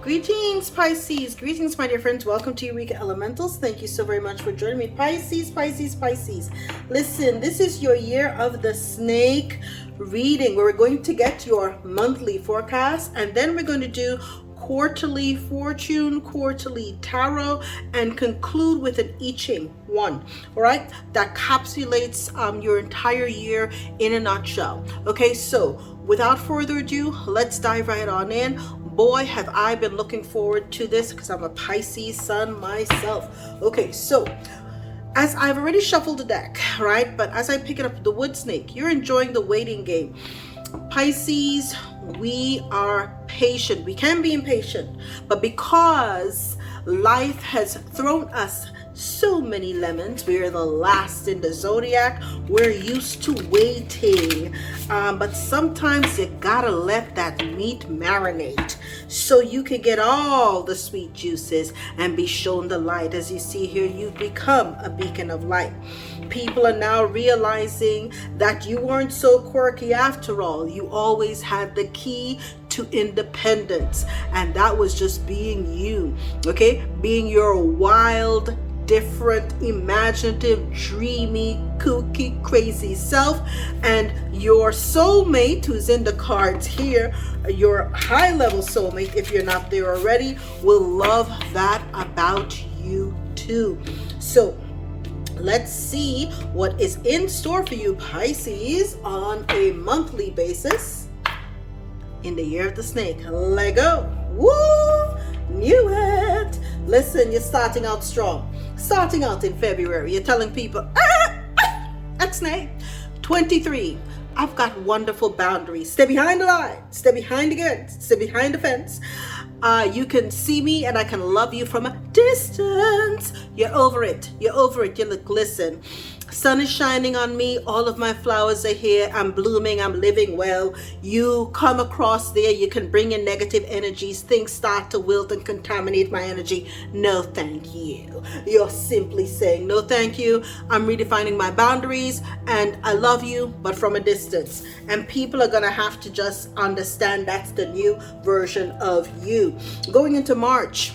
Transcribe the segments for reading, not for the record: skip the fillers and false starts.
Greetings, Pisces. Greetings, my dear friends. Welcome to Eureka Elementals. Thank you so very much for joining me. Pisces. Listen, this is your year of the snake reading, where we're going to get your monthly forecast, and then we're going to do quarterly fortune, quarterly tarot, and conclude with an I-Ching one. All right, that capsulates your entire year in a nutshell. Okay, so without further ado, let's dive right on in. Boy, have I been looking forward to this, because I'm a Pisces sun myself. Okay, so as I've already shuffled the deck, right? But as I pick it up, the wood snake, you're enjoying the waiting game. Pisces, we are patient. We can be impatient, but because life has thrown us so many lemons, we're the last in the zodiac, we're used to waiting, but sometimes you gotta let that meat marinate so you can get all the sweet juices and be shown the light. As you see here, you've become a beacon of light. People are now realizing that you weren't so quirky after all. You always had the key to independence, and that was just being you. Okay, being your wild, different, imaginative, dreamy, kooky, crazy self. And your soulmate, who's in the cards here, your high level soulmate, if you're not there already, will love that about you too. So let's see what is in store for you, Pisces, on a monthly basis in the year of the snake. Lego. Woo! Knew it. Listen, you're starting out strong. Starting out in February, you're telling people, ex-snake, 23, I've got wonderful boundaries. Stay behind the line, stay behind the gate, stay behind the fence. You can see me and I can love you from a distance. You're over it. You're over it. You look, listen. Sun is shining on me. All of my flowers are here. I'm blooming. I'm living well. You come across there. You can bring in negative energies. Things start to wilt and contaminate my energy. No, thank you. You're simply saying, no, thank you. I'm redefining my boundaries and I love you, but from a distance. And people are going to have to just understand that's the new version of you. Going into March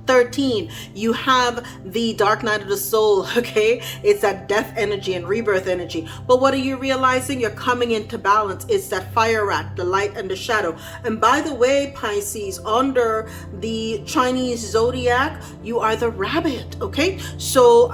13, you have the dark night of the soul. Okay, it's that death energy and rebirth energy. But what are you realizing? You're coming into balance. It's that fire rat, the light and the shadow. And by the way, Pisces, under the Chinese zodiac, you are the rabbit. Okay, so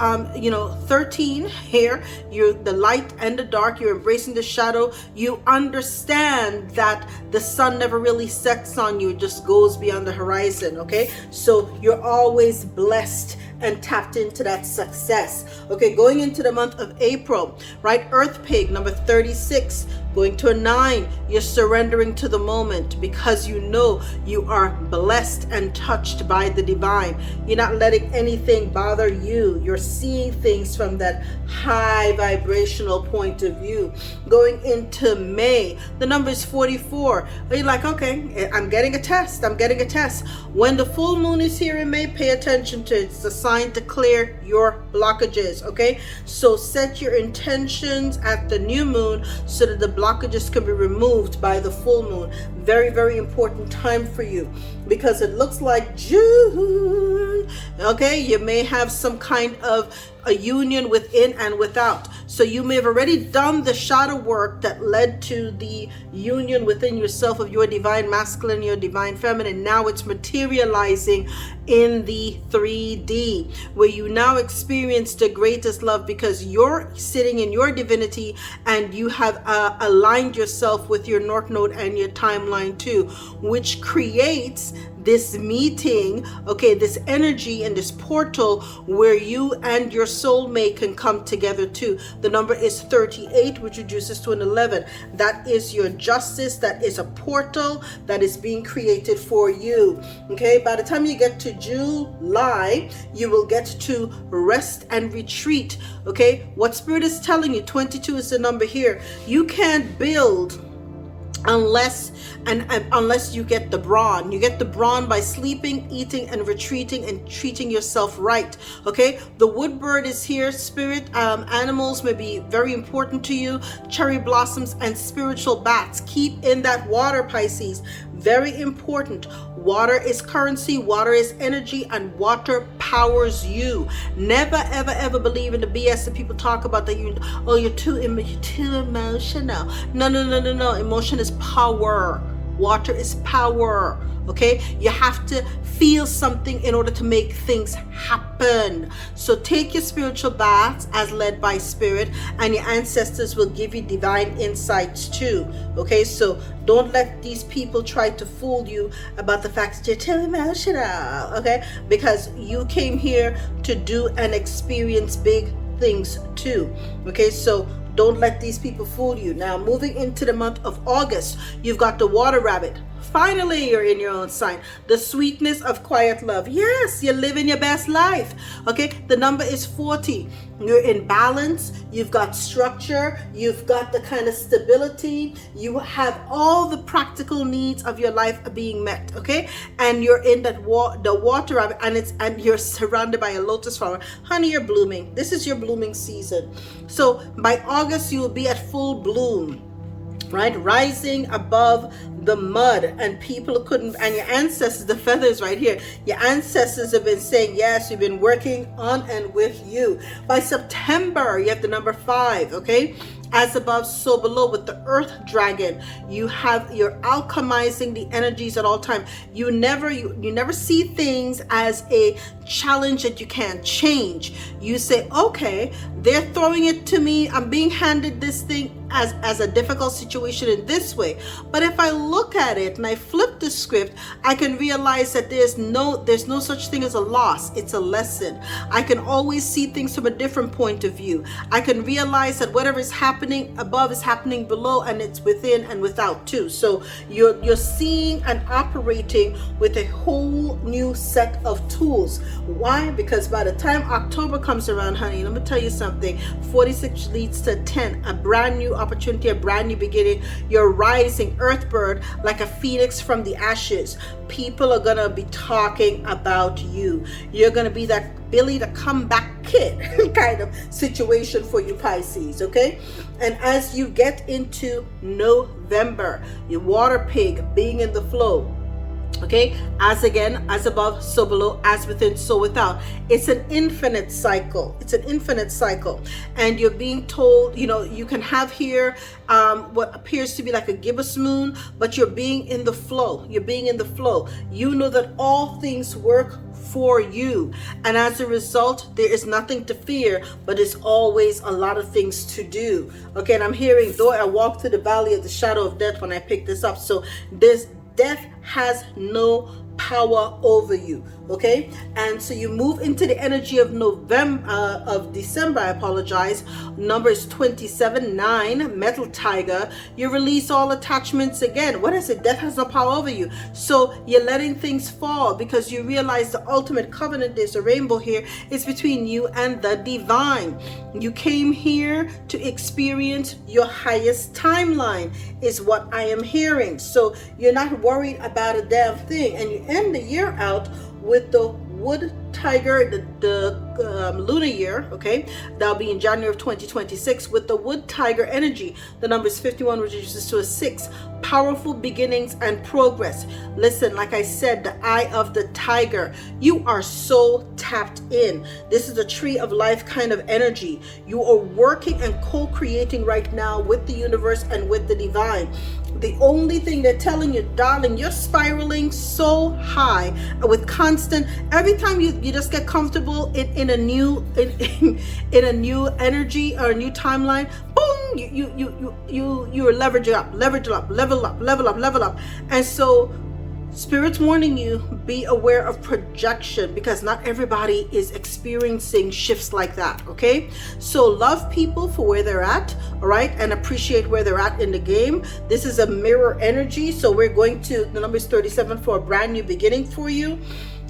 13 here, you're the light and the dark. You're embracing the shadow. You understand that the sun never really sets on you, it just goes beyond the horizon. Okay, so you're always blessed and tapped into that success. Okay, going into the month of April, right? Earth pig, number 36, going to a 9. You're surrendering to the moment because you know you are blessed and touched by the divine. You're not letting anything bother you. You're seeing things from that high vibrational point of view. Going into May, the number is 44. You're like, okay, I'm getting a test. I'm getting a test. When the full moon is here in May, pay attention to it. It's a sign to clear your blockages. Okay, so set your intentions at the new moon so that the blockages can be removed by the full moon. Very, very important time for you, because it looks like June. Okay, you may have some kind of a union within and without. So you may have already done the shadow work that led to the union within yourself of your divine masculine, your divine feminine. Now it's materializing in the 3D, where you now experience the greatest love because you're sitting in your divinity and you have aligned yourself with your North Node and your timeline too, which creates this meeting, okay, this energy and this portal where you and your soulmate can come together too. The number is 38, which reduces to an 11. That is your justice. That is a portal that is being created for you. Okay, by the time you get to July, you will get to rest and retreat. Okay, what Spirit is telling you, 22 is the number here. You can't build unless you get the brawn. You get the brawn by sleeping, eating, and retreating and treating yourself right. Okay, the wood bird is here. Spirit animals may be very important to you. Cherry blossoms and spiritual bats. Keep in that water, Pisces. Very important. Water is currency, water is energy, and water powers you. Never, ever, ever believe in the BS that people talk about that you're too emotional. No. Emotion is power. Water is power. Okay, you have to feel something in order to make things happen. So take your spiritual baths as led by spirit, and your ancestors will give you divine insights too. Okay, so don't let these people try to fool you about the fact that you're too emotional. Okay, because you came here to do and experience big things too. Okay, so don't let these people fool you. Now, moving into the month of August, you've got the water rabbit. Finally, you're in your own sign. The sweetness of quiet love. Yes, you're living your best life. Okay, the number is 40. You're in balance. You've got structure. You've got the kind of stability. You have all the practical needs of your life being met. Okay, and you're in that the water rabbit, and you're surrounded by a lotus flower. Honey, you're blooming. This is your blooming season. So by August, you will be at full bloom. Right, rising above the mud, and people couldn't, and your ancestors, the feathers right here, your ancestors have been saying, yes, you've been working on and with you. By September, you have the number 5, okay? As above, so below, with the earth dragon. You're alchemizing the energies at all time. You never see things as a challenge that you can't change. You say, okay, they're throwing it to me. I'm being handed this thing as a difficult situation in this way. But if I look at it and I flip the script, I can realize that there's no such thing as a loss. It's a lesson. I can always see things from a different point of view. I can realize that whatever is happening above is happening below, and it's within and without too. So you're seeing and operating with a whole new set of tools. Why? Because by the time October comes around, honey, let me tell you something. 46 leads to 10, a brand new opportunity, a brand new beginning. You're rising, earthbird, like a phoenix from the ashes. People are gonna be talking about you. You're gonna be that Billy the comeback kid kind of situation for you Pisces, okay? And as you get into November, your water pig being in the flow, okay, as again, as above, so below, as within, so without. It's an infinite cycle. It's an infinite cycle. And you're being told, you can have here what appears to be like a gibbous moon, but you're being in the flow. You're being in the flow. You know that all things work for you, and as a result, there is nothing to fear, but there's always a lot of things to do. Okay, and I'm hearing, though I walk through the valley of the shadow of death when I pick this up. So this death has no power over you. Okay, and so you move into the energy of December. I apologize. Number is 27, 9, metal tiger. You release all attachments again. What is it? Death has no power over you. So you're letting things fall because you realize the ultimate covenant, there's a rainbow here, is between you and the divine. You came here to experience your highest timeline, is what I am hearing. So you're not worried about a damn thing, and you end the year out with the wood tiger, the lunar year, okay, that'll be in January of 2026, with the wood tiger energy. The number is 51, which reduces to a 6. Powerful beginnings and progress. Listen, like I said, the eye of the tiger. You are so tapped in. This is a tree of life kind of energy. You are working and co-creating right now with the universe and with the divine. The only thing they're telling you, darling, you're spiraling so high with constant, every time you just get comfortable in a new in a new energy or a new timeline, boom, you leverage up, level up. And so Spirit's warning you, be aware of projection, because not everybody is experiencing shifts like that, okay? So love people for where they're at, all right, and appreciate where they're at in the game. This is a mirror energy, so we're going to, the number is 37 for a brand new beginning for you.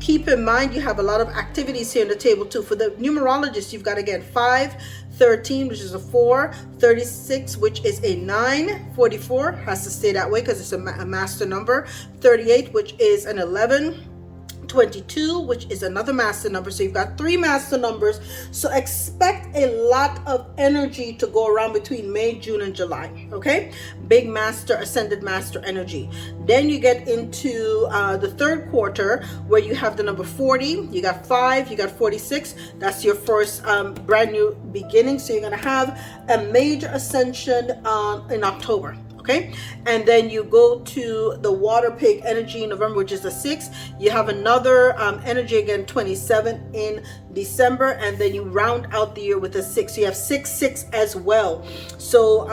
Keep in mind, you have a lot of activities here on the table too. For the numerologist, you've got again 5, 13, which is a 4, 36, which is a 9, 44, has to stay that way because it's a master number, 38, which is an 11, 22, which is another master number. So you've got 3 master numbers. So expect a lot of energy to go around between May, June, and July. Okay, big master, ascended master energy. Then you get into the third quarter, where you have the number 40. You got 5, you got 46. That's your first brand new beginning. So you're going to have a major ascension in October. Okay, and then you go to the water pig energy in November, which is the 6th. You have another energy again, 27 in December, and then you round out the year with a 6. So you have 6 as well. So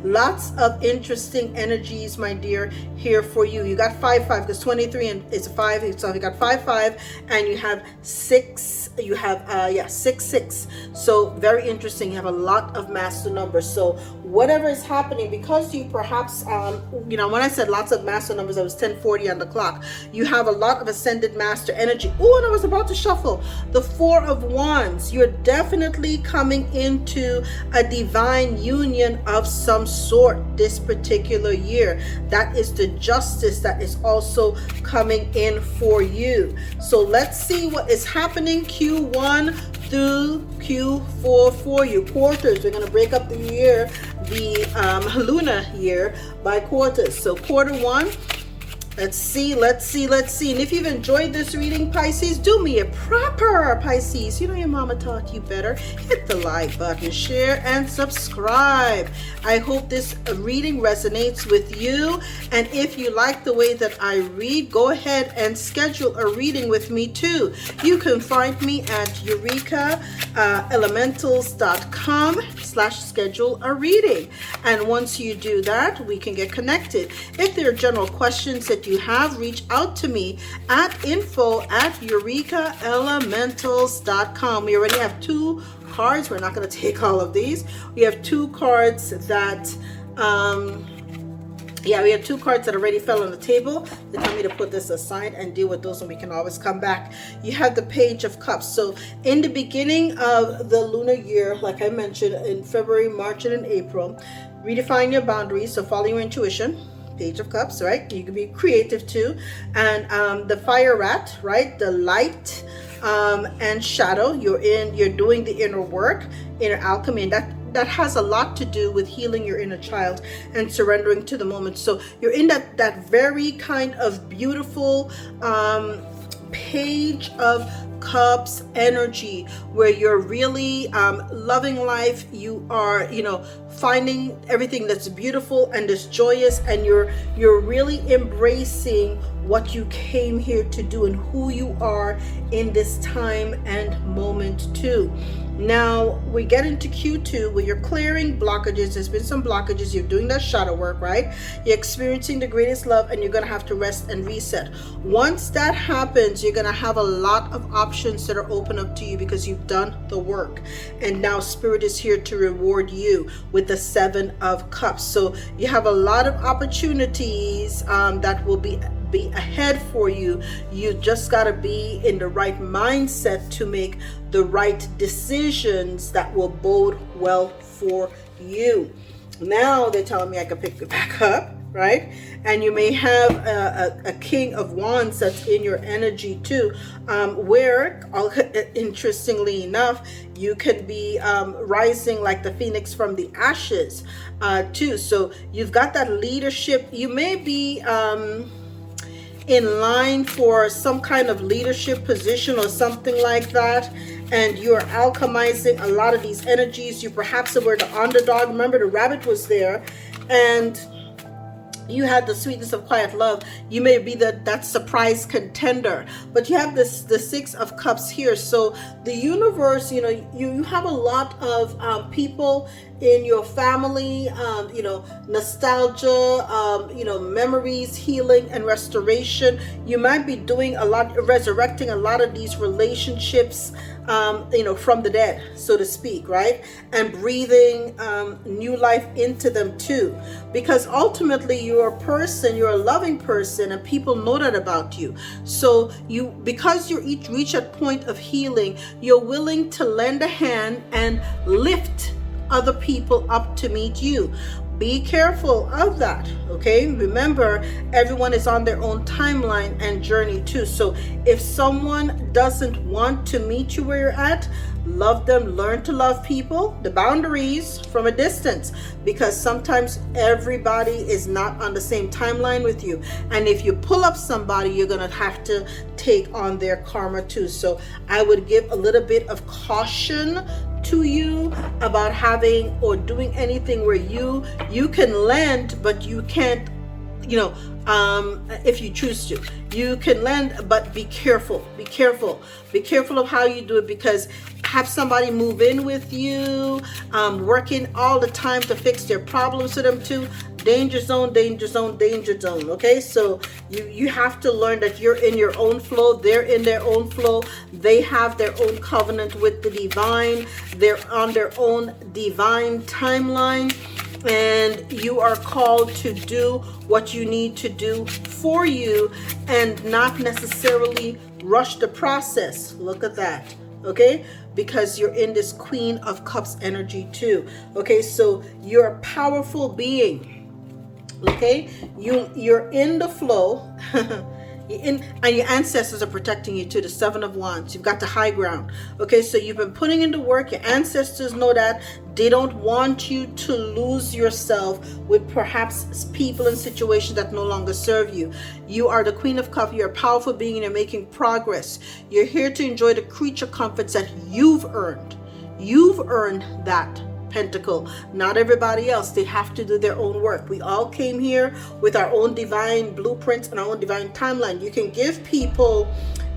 lots of interesting energies, my dear, here for you. You got 5 because 23 and it's a 5. So you got 5 and you have 6. You have 6. So very interesting. You have a lot of master numbers. So whatever is happening, because you perhaps when I said lots of master numbers, I was 10:40 on the clock. You have a lot of ascended master energy. Oh, and I was about to shuffle the 4 of Wands. You're definitely coming into a divine union of some sort this particular year. That is the justice that is also coming in for you. So let's see what is happening Q1 through Q4 for you. Quarters, we're going to break up the year, the lunar year, by quarters. So quarter 1, let's see. And if you've enjoyed this reading, Pisces, do me a proper, Pisces. You know your mama taught you better. Hit the like button, share, and subscribe. I hope this reading resonates with you. And if you like the way that I read, go ahead and schedule a reading with me too. You can find me at eurekaelementals.com/schedule a reading. And once you do that, we can get connected. If there are general questions that you have, reach out to me at info@eurekaelementals.com. We already have 2 cards. We're not going to take all of these. We have 2 cards that we have 2 cards that already fell on the table. They tell me to put this aside and deal with those, and we can always come back. You have the Page of Cups. So in the beginning of the lunar year, like I mentioned, in February, March, and in April, redefine your boundaries. So follow your intuition. Page of Cups, right? You can be creative too. And the Fire Rat, right? The light and shadow. You're doing the inner work, inner alchemy, and that has a lot to do with healing your inner child and surrendering to the moment. So you're in that very kind of beautiful Page of Cups energy, where you're really loving life. You are finding everything that's beautiful and is joyous, and you're really embracing what you came here to do and who you are in this time and moment too. Now we get into Q2, where you're clearing blockages. There's been some blockages. You're doing that shadow work, right? You're experiencing the greatest love, and you're going to have to rest and reset. Once that happens, you're going to have a lot of options that are open up to you because you've done the work. And now Spirit is here to reward you with the 7 of Cups. So you have a lot of opportunities that will be ahead for you. You just got to be in the right mindset to make the right decisions that will bode well for you. Now they're telling me I can pick it back up, right? And you may have a King of Wands that's in your energy too, where interestingly enough, you can be rising like the phoenix from the ashes too. So you've got that leadership. You may be in line for some kind of leadership position or something like that, and you're alchemizing a lot of these energies. You perhaps were the underdog. Remember, the rabbit was there, and you had the sweetness of quiet love. You may be that surprise contender, but you have the 6 of Cups here. So the universe, you have a lot of people in your family, nostalgia, memories, healing, and restoration. You might be doing a lot, resurrecting a lot of these relationships, from the dead, so to speak, right? And breathing new life into them too. Because ultimately you're a person, you're a loving person, and people know that about you. So because you reach a point of healing, you're willing to lend a hand and lift other people up to meet you. be careful of that, okay? Remember, everyone is on their own timeline and journey too. So if someone doesn't want to meet you where you're at, love them, learn to love people, the boundaries from a distance, because sometimes everybody is not on the same timeline with you. And if you pull up somebody, you're going to have to take on their karma too. So I would give a little bit of caution to you about having or doing anything where you can lend, but you can't, if you choose to, you can lend, but be careful of how you do it, because have somebody move in with you, working all the time to fix their problems to them too. Danger zone, okay? So you have to learn that you're in your own flow, they're in their own flow, they have their own covenant with the divine, they're on their own divine timeline, and you are called to do what you need to do for you and not necessarily rush the process. Look at that, okay? Because you're in this Queen of Cups energy too, okay? So you're a powerful being, okay? You're in the flow. And your ancestors are protecting you too, the Seven of Wands. You've got the high ground, okay? So you've been putting in the work. Your ancestors know that. They don't want you to lose yourself with perhaps people and situations that no longer serve you. You are the Queen of Cups. You're a powerful being and you're making progress. You're here to enjoy the creature comforts that you've earned. You've earned that pentacle, not everybody else. They have to do their own work. We all came here with our own divine blueprints and our own divine timeline. You can give people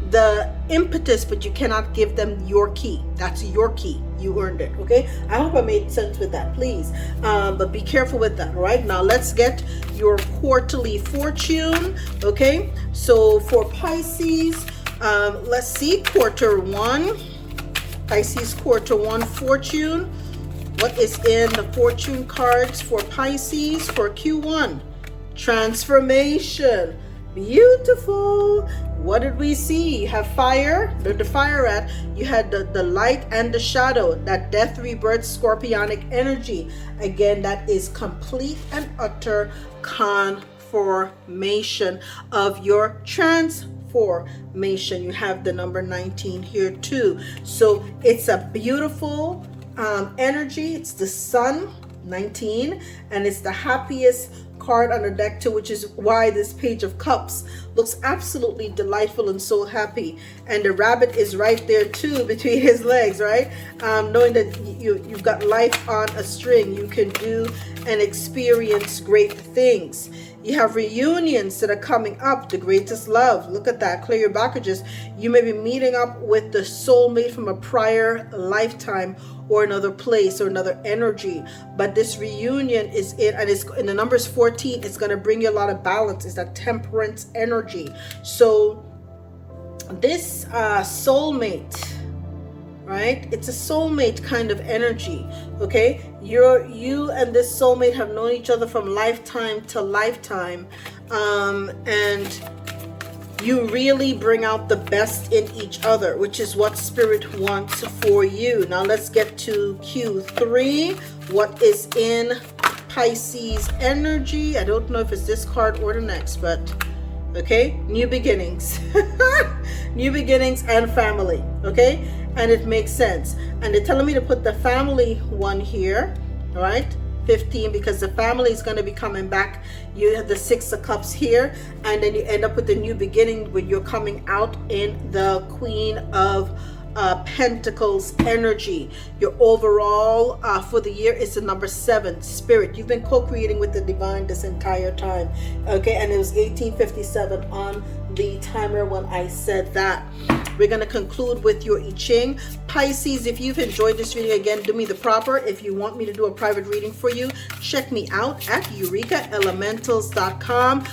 the impetus, but you cannot give them your key. That's your key. You earned it, okay? I hope I made sense with that, please. But be careful with that, all right? Now let's get your quarterly fortune, okay? So for Pisces, let's see, quarter one, Pisces quarter one fortune. What is in the fortune cards for Pisces for Q1? Transformation. Beautiful. What did we see? You have fire. Where the fire at? You had the light and the shadow. That death, rebirth, scorpionic energy. Again, that is complete and utter confirmation of your transformation. You have the number 19 here too. So it's a beautiful energy. It's the sun, 19, and it's the happiest card on the deck too, which is why this Page of Cups looks absolutely delightful and so happy. And the rabbit is right there too between his legs, right? Knowing that you've got life on a string, you can do and experience great things. You have reunions that are coming up, the greatest love. Look at that. Clear your blockages. You may be meeting up with the soulmate from a prior lifetime or another place or another energy. But this reunion is it, and it's in the numbers 14. It's going to bring you a lot of balance. It's that temperance energy. So this soulmate, right? It's a soulmate kind of energy, okay? You and this soulmate have known each other from lifetime to lifetime, and you really bring out the best in each other, which is what Spirit wants for you. Now let's get to Q3. What is in Pisces energy? I don't know if it's this card or the next, but okay, new beginnings. New beginnings and family, okay? And it makes sense. And they're telling me to put the family one here, all right? 15, because the family is going to be coming back. You have the 6 of Cups here, and then you end up with the new beginning when you're coming out in the Queen of Pentacles energy. Your overall for the year is the number 7, Spirit. You've been co-creating with the divine this entire time, okay? And it was 1857 on the timer when I said that. We're going to conclude with your I-Ching. Pisces, if you've enjoyed this reading, again, do me the proper. If you want me to do a private reading for you, check me out at eurekaelementals.com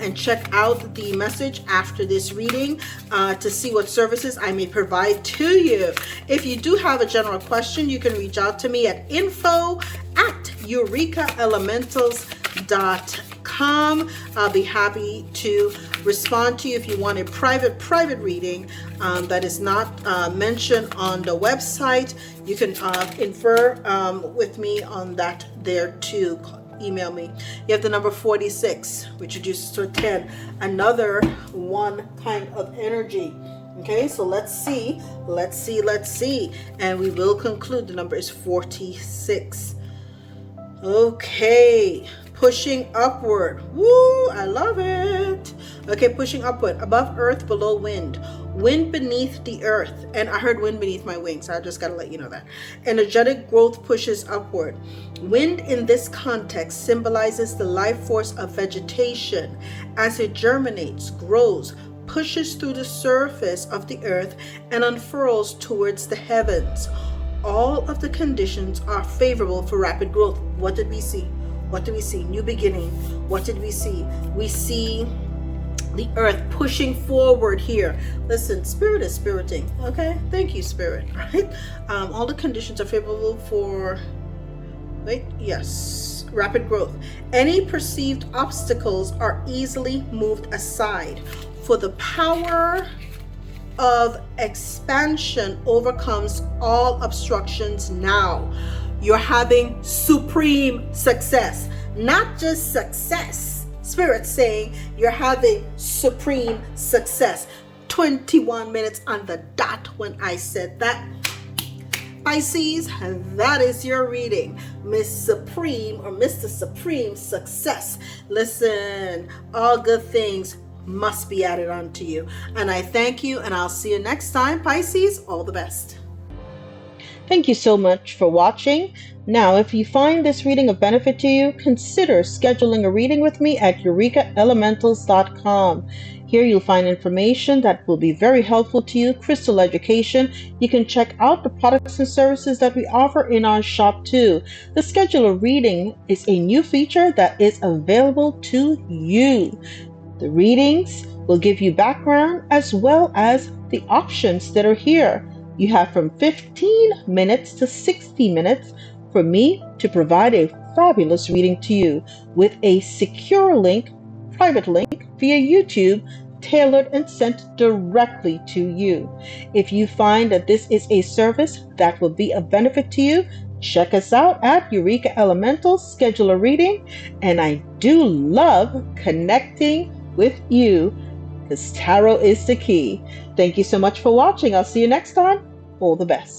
and check out the message after this reading to see what services I may provide to you. If you do have a general question, you can reach out to me at info@eurekaelementals.com. I'll be happy to respond to you if you want a private reading that is not mentioned on the website. You can infer with me on that there too. email me. You have the number 46, which reduces to a 10, another one kind of energy. Okay, so let's see, and we will conclude. The number is 46. Okay, pushing upward. Woo, I love it. Okay, pushing upward, above earth, below wind, wind beneath the earth, and I heard wind beneath my wings. I just gotta let you know that. Energetic growth pushes upward. Wind in this context symbolizes the life force of vegetation as it germinates, grows, pushes through the surface of the earth and unfurls towards the heavens. All of the conditions are favorable for rapid growth. What did we see? What did we see? New beginning. What did we see? We see the earth pushing forward here. Listen, spirit is spiriting. Okay, thank you, spirit. Right? All the conditions are favorable for rapid growth. Any perceived obstacles are easily moved aside, for the power of expansion overcomes all obstructions now. You're having supreme success, not just success. Spirit saying you're having supreme success. 21 minutes on the dot when I said that. Pisces, that is your reading. Miss Supreme or Mr. Supreme Success. Listen, all good things must be added onto you. And I thank you, and I'll see you next time. Pisces, all the best. Thank you so much for watching. Now, if you find this reading of benefit to you, consider scheduling a reading with me at eurekaelementals.com. Here you'll find information that will be very helpful to you, crystal education. You can check out the products and services that we offer in our shop too. The schedule a reading is a new feature that is available to you. The readings will give you background as well as the options that are here. You have from 15 minutes to 60 minutes for me to provide a fabulous reading to you with a secure link, private link via YouTube, tailored and sent directly to you. If you find that this is a service that will be of benefit to you, check us out at Eureka Elementals, schedule a reading, and I do love connecting with you because tarot is the key. Thank you so much for watching. I'll see you next time. All the best.